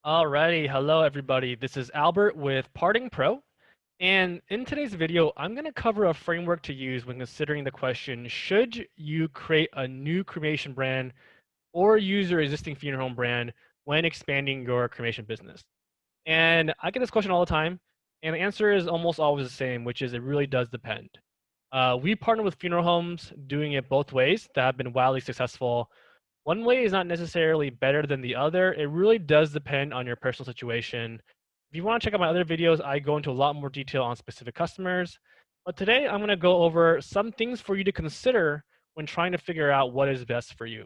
Alrighty, hello everybody. This is Albert with Parting Pro, and in today's video, I'm going to cover a framework to use when considering the question, should you create a new cremation brand or use your existing funeral home brand when expanding your cremation business? And I get this question all the time, and the answer is almost always the same, which is it really does depend. We partner with funeral homes doing it both ways that have been wildly successful. One way is not necessarily better than the other. It really does depend on your personal situation. If you want to check out my other videos, I go into a lot more detail on specific customers. But today I'm going to go over some things for you to consider when trying to figure out what is best for you.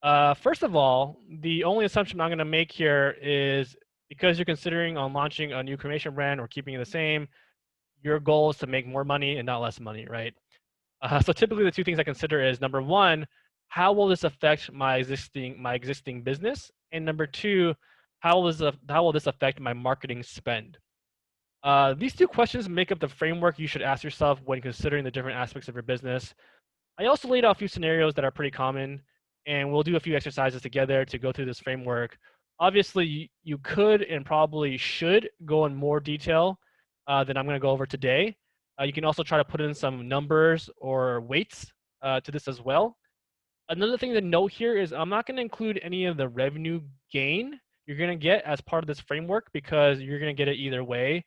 First of all, the only assumption I'm going to make here is because you're considering on launching a new cremation brand or keeping it the same, your goal is to make more money and not less money, right? So typically the two things I consider is number one, how will this affect my existing business? And number two, how will this affect my marketing spend? These two questions make up the framework you should ask yourself when considering the different aspects of your business. I also laid out a few scenarios that are pretty common, and we'll do a few exercises together to go through this framework. Obviously, you could and probably should go in more detail than I'm going to go over today. You can also try to put in some numbers or weights to this as well. Another thing to note here is I'm not going to include any of the revenue gain you're going to get as part of this framework because you're going to get it either way.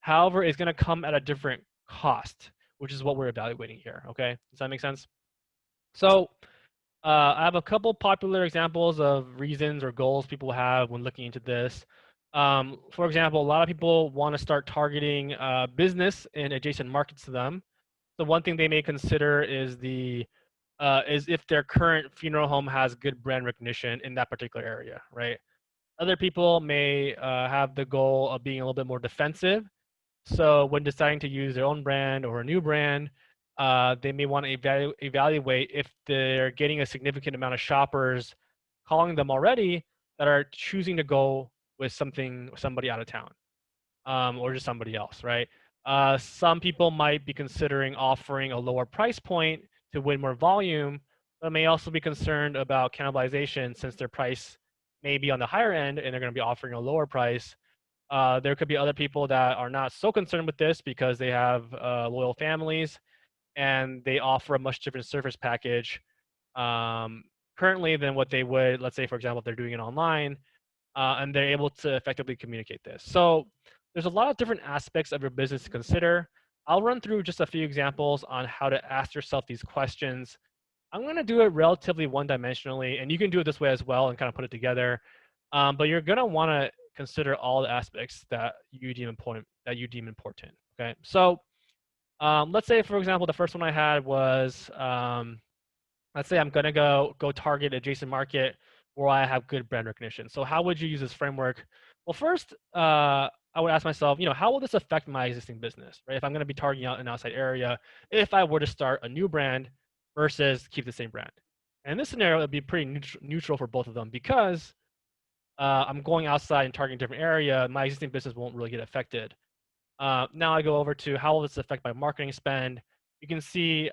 However, it's going to come at a different cost, which is what we're evaluating here. Okay, does that make sense? So I have a couple popular examples of reasons or goals people have when looking into this. For example, a lot of people want to start targeting business in adjacent markets to them. So one thing they may consider is if their current funeral home has good brand recognition in that particular area, right? Other people may have the goal of being a little bit more defensive. So when deciding to use their own brand or a new brand, they may want to evaluate if they're getting a significant amount of shoppers calling them already that are choosing to go with somebody out of town or just somebody else, right? Some people might be considering offering a lower price point to win more volume, but may also be concerned about cannibalization since their price may be on the higher end and they're going to be offering a lower price. There could be other people that are not so concerned with this because they have loyal families and they offer a much different service package um, currently than what they would, let's say, for example, if they're doing it online and they're able to effectively communicate this. So there's a lot of different aspects of your business to consider. I'll run through just a few examples on how to ask yourself these questions. I'm going to do it relatively one-dimensionally, and you can do it this way as well and kind of put it together. But you're going to want to consider all the aspects that you deem important. Okay, so let's say, for example, the first one I had was let's say I'm going to go target adjacent market where I have good brand recognition. So how would you use this framework? Well, first, I would ask myself, how will this affect my existing business, right? If I'm going to be targeting out an outside area, if I were to start a new brand versus keep the same brand. And in this scenario, it'd be pretty neutral for both of them because I'm going outside and targeting a different area. My existing business won't really get affected. Now I go over to how will this affect my marketing spend. You can see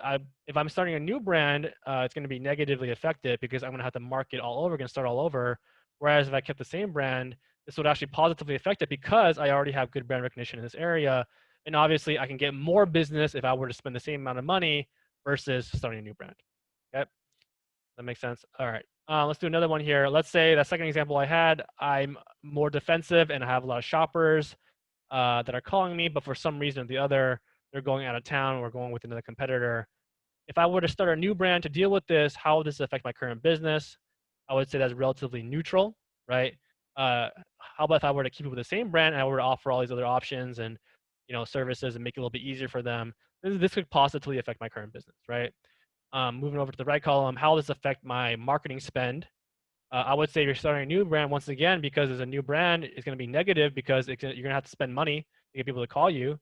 if I'm starting a new brand, it's going to be negatively affected because I'm going to have to market all over, going to start all over. Whereas if I kept the same brand, this would actually positively affect it because I already have good brand recognition in this area. And obviously I can get more business if I were to spend the same amount of money versus starting a new brand. Okay, that makes sense. All right, let's do another one here. Let's say that second example I had, I'm more defensive and I have a lot of shoppers that are calling me, but for some reason or the other, they're going out of town or going with another competitor. If I were to start a new brand to deal with this, how would this affect my current business? I would say that's relatively neutral, right? How about if I were to keep it with the same brand and I were to offer all these other options and services and make it a little bit easier for them? This could positively affect my current business, right? Moving over to the right column, how will this affect my marketing spend? I would say you're starting a new brand once again because as a new brand, it's going to be negative because you're going to have to spend money to get people to call you.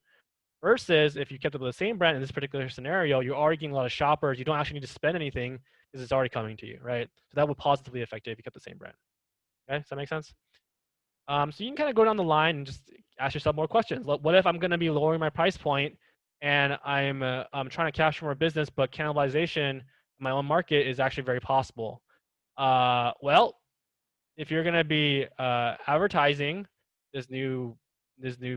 Versus if you kept up with the same brand in this particular scenario, you're already getting a lot of shoppers. You don't actually need to spend anything because it's already coming to you, right? So that would positively affect it if you kept the same brand. Okay, does that make sense? So you can kind of go down the line and just ask yourself more questions. What if I'm going to be lowering my price point and I'm trying to capture more business, but cannibalization in my own market is actually very possible? Well, if you're gonna be advertising this new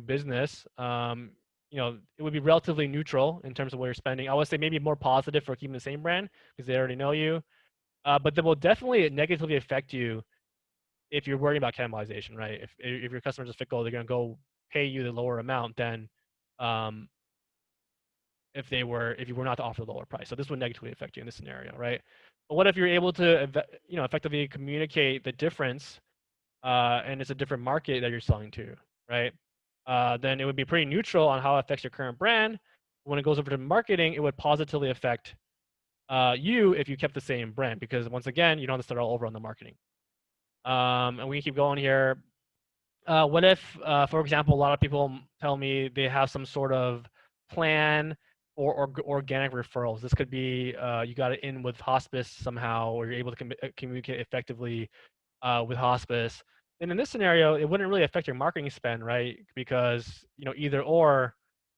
business, it would be relatively neutral in terms of what you're spending. I would say maybe more positive for keeping the same brand because they already know you. But that will definitely negatively affect you if you're worrying about cannibalization, right? If your customers are fickle, they're gonna go pay you the lower amount than um, if you were not to offer the lower price. So this would negatively affect you in this scenario, right? But what if you're able to effectively communicate the difference, and it's a different market that you're selling to, right? Then it would be pretty neutral on how it affects your current brand. When it goes over to marketing, it would positively affect you if you kept the same brand because once again, you don't have to start all over on the marketing. And we can keep going here. What if, for example, a lot of people tell me they have some sort of plan or organic referrals? This could be you got it in with hospice somehow, or you're able to communicate effectively with hospice. And in this scenario, it wouldn't really affect your marketing spend, right? Because either or,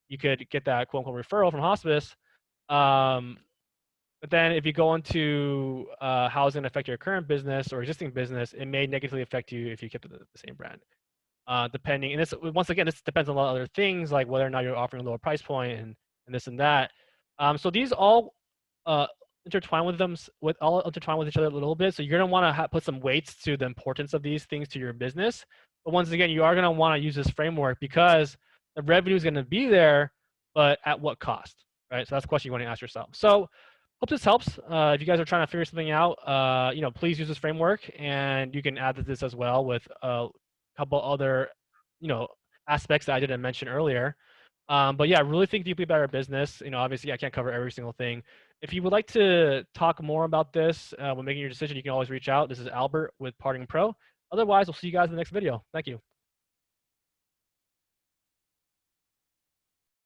you could get that quote unquote referral from hospice. Um, but then if you go into how it's going to affect your current business or existing business, it may negatively affect you if you keep the same brand. Depending, and this once again, this depends on a lot of other things like whether or not you're offering a lower price point and this and that. So these all uh, intertwine with them all intertwine with each other a little bit. So you're gonna want to put some weights to the importance of these things to your business. But once again, you are gonna want to use this framework because the revenue is gonna be there, but at what cost, right? So that's a question you want to ask yourself. So hope this helps. If you guys are trying to figure something out, please use this framework, and you can add to this as well with couple other, you know, aspects that I didn't mention earlier. But yeah, really think deeply about our business. Obviously I can't cover every single thing. If you would like to talk more about this when making your decision, you can always reach out. This is Albert with Parting Pro. Otherwise, we'll see you guys in the next video. Thank you.